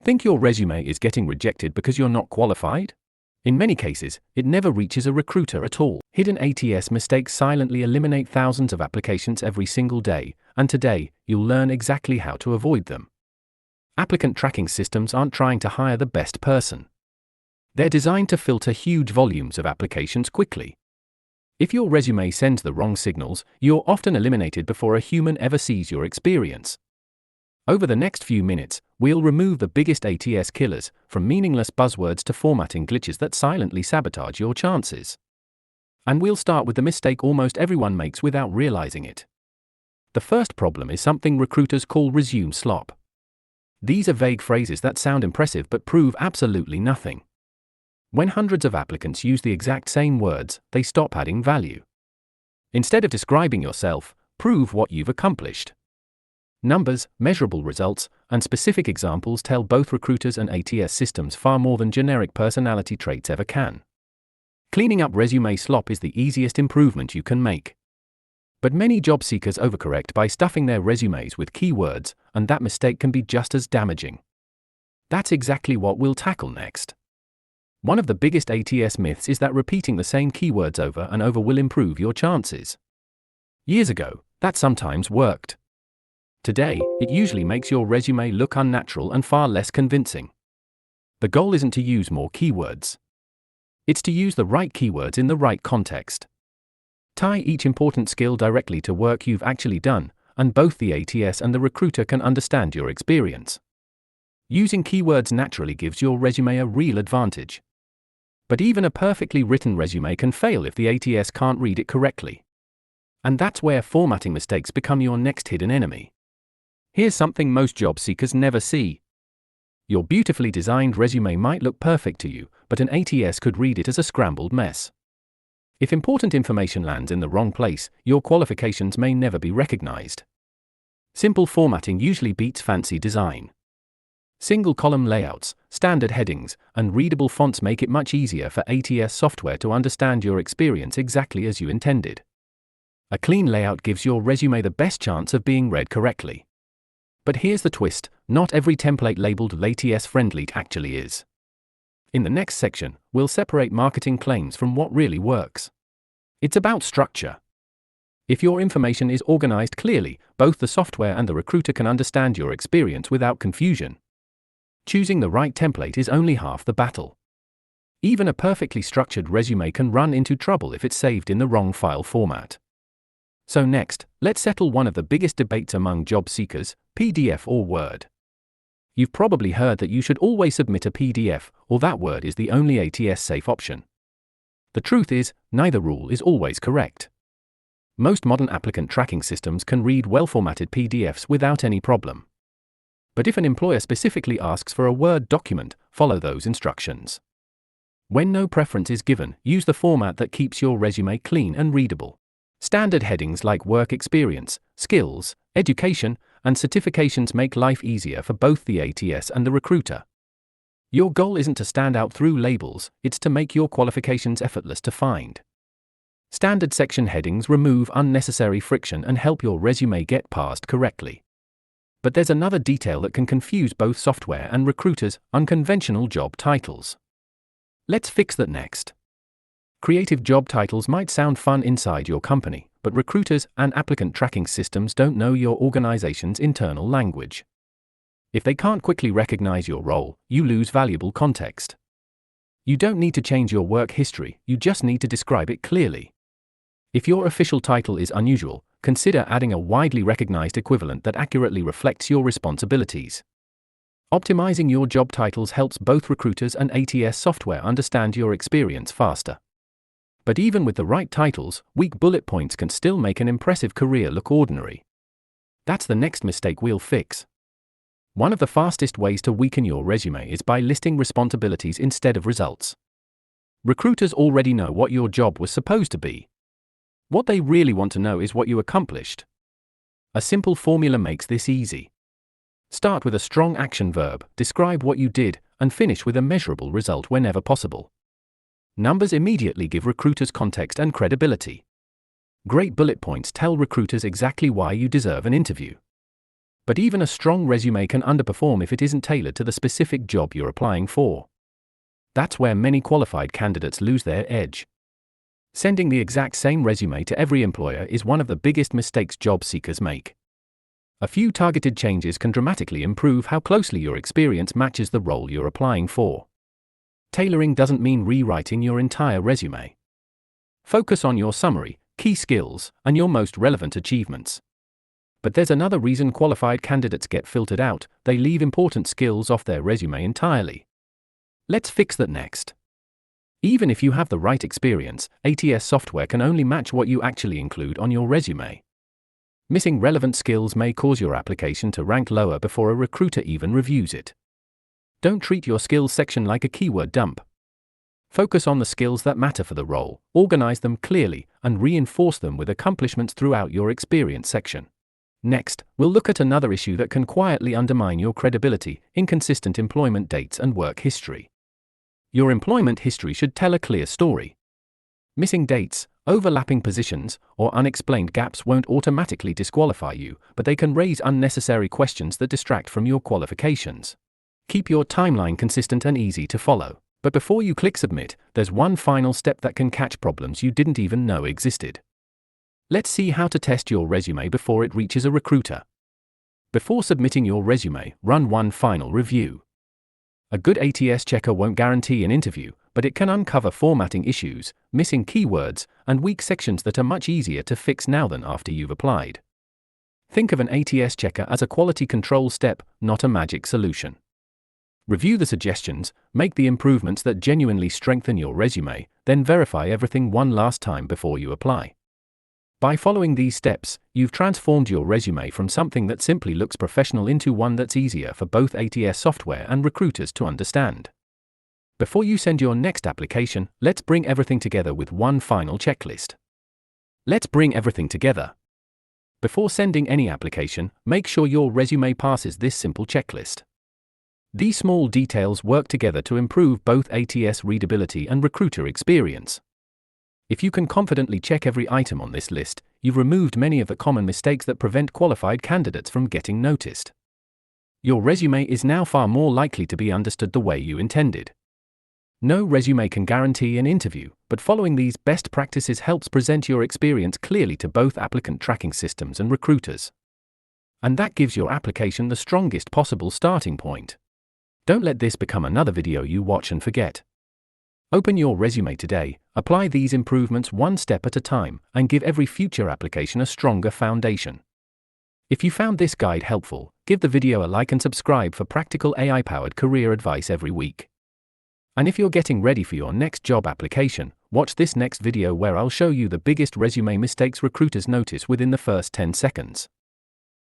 Think your resume is getting rejected because you're not qualified? In many cases, it never reaches a recruiter at all. Hidden ATS mistakes silently eliminate thousands of applications every single day, and today, you'll learn exactly how to avoid them. Applicant tracking systems aren't trying to hire the best person. They're designed to filter huge volumes of applications quickly. If your resume sends the wrong signals, you're often eliminated before a human ever sees your experience. Over the next few minutes, we'll remove the biggest ATS killers, from meaningless buzzwords to formatting glitches that silently sabotage your chances. And we'll start with the mistake almost everyone makes without realizing it. The first problem is something recruiters call resume slop. These are vague phrases that sound impressive but prove absolutely nothing. When hundreds of applicants use the exact same words, they stop adding value. Instead of describing yourself, prove what you've accomplished. Numbers, measurable results, and specific examples tell both recruiters and ATS systems far more than generic personality traits ever can. Cleaning up resume slop is the easiest improvement you can make. But many job seekers overcorrect by stuffing their resumes with keywords, and that mistake can be just as damaging. That's exactly what we'll tackle next. One of the biggest ATS myths is that repeating the same keywords over and over will improve your chances. Years ago, that sometimes worked. Today, it usually makes your resume look unnatural and far less convincing. The goal isn't to use more keywords. It's to use the right keywords in the right context. Tie each important skill directly to work you've actually done, and both the ATS and the recruiter can understand your experience. Using keywords naturally gives your resume a real advantage. But even a perfectly written resume can fail if the ATS can't read it correctly. And that's where formatting mistakes become your next hidden enemy. Here's something most job seekers never see. Your beautifully designed resume might look perfect to you, but an ATS could read it as a scrambled mess. If important information lands in the wrong place, your qualifications may never be recognized. Simple formatting usually beats fancy design. Single column layouts, standard headings, and readable fonts make it much easier for ATS software to understand your experience exactly as you intended. A clean layout gives your resume the best chance of being read correctly. But here's the twist, not every template labeled ATS-friendly actually is. In the next section, we'll separate marketing claims from what really works. It's about structure. If your information is organized clearly, both the software and the recruiter can understand your experience without confusion. Choosing the right template is only half the battle. Even a perfectly structured resume can run into trouble if it's saved in the wrong file format. So next, let's settle one of the biggest debates among job seekers, PDF or Word. You've probably heard that you should always submit a PDF, or that Word is the only ATS-safe option. The truth is, neither rule is always correct. Most modern applicant tracking systems can read well-formatted PDFs without any problem. But if an employer specifically asks for a Word document, follow those instructions. When no preference is given, use the format that keeps your resume clean and readable. Standard headings like work experience, skills, education, and certifications make life easier for both the ATS and the recruiter. Your goal isn't to stand out through labels, it's to make your qualifications effortless to find. Standard section headings remove unnecessary friction and help your resume get parsed correctly. But there's another detail that can confuse both software and recruiters: unconventional job titles. Let's fix that next. Creative job titles might sound fun inside your company, but recruiters and applicant tracking systems don't know your organization's internal language. If they can't quickly recognize your role, you lose valuable context. You don't need to change your work history, you just need to describe it clearly. If your official title is unusual, consider adding a widely recognized equivalent that accurately reflects your responsibilities. Optimizing your job titles helps both recruiters and ATS software understand your experience faster. But even with the right titles, weak bullet points can still make an impressive career look ordinary. That's the next mistake we'll fix. One of the fastest ways to weaken your resume is by listing responsibilities instead of results. Recruiters already know what your job was supposed to be. What they really want to know is what you accomplished. A simple formula makes this easy. Start with a strong action verb, describe what you did, and finish with a measurable result whenever possible. Numbers immediately give recruiters context and credibility. Great bullet points tell recruiters exactly why you deserve an interview. But even a strong resume can underperform if it isn't tailored to the specific job you're applying for. That's where many qualified candidates lose their edge. Sending the exact same resume to every employer is one of the biggest mistakes job seekers make. A few targeted changes can dramatically improve how closely your experience matches the role you're applying for. Tailoring doesn't mean rewriting your entire resume. Focus on your summary, key skills, and your most relevant achievements. But there's another reason qualified candidates get filtered out: they leave important skills off their resume entirely. Let's fix that next. Even if you have the right experience, ATS software can only match what you actually include on your resume. Missing relevant skills may cause your application to rank lower before a recruiter even reviews it. Don't treat your skills section like a keyword dump. Focus on the skills that matter for the role, organize them clearly, and reinforce them with accomplishments throughout your experience section. Next, we'll look at another issue that can quietly undermine your credibility: inconsistent employment dates and work history. Your employment history should tell a clear story. Missing dates, overlapping positions, or unexplained gaps won't automatically disqualify you, but they can raise unnecessary questions that distract from your qualifications. Keep your timeline consistent and easy to follow. But before you click submit, there's one final step that can catch problems you didn't even know existed. Let's see how to test your resume before it reaches a recruiter. Before submitting your resume, run one final review. A good ATS checker won't guarantee an interview, but it can uncover formatting issues, missing keywords, and weak sections that are much easier to fix now than after you've applied. Think of an ATS checker as a quality control step, not a magic solution. Review the suggestions, make the improvements that genuinely strengthen your resume, then verify everything one last time before you apply. By following these steps, you've transformed your resume from something that simply looks professional into one that's easier for both ATS software and recruiters to understand. Before you send your next application, let's bring everything together with one final checklist. Let's bring everything together. Before sending any application, make sure your resume passes this simple checklist. These small details work together to improve both ATS readability and recruiter experience. If you can confidently check every item on this list, you've removed many of the common mistakes that prevent qualified candidates from getting noticed. Your resume is now far more likely to be understood the way you intended. No resume can guarantee an interview, but following these best practices helps present your experience clearly to both applicant tracking systems and recruiters. And that gives your application the strongest possible starting point. Don't let this become another video you watch and forget. Open your resume today, apply these improvements one step at a time, and give every future application a stronger foundation. If you found this guide helpful, give the video a like and subscribe for practical AI-powered career advice every week. And if you're getting ready for your next job application, watch this next video where I'll show you the biggest resume mistakes recruiters notice within the first 10 seconds.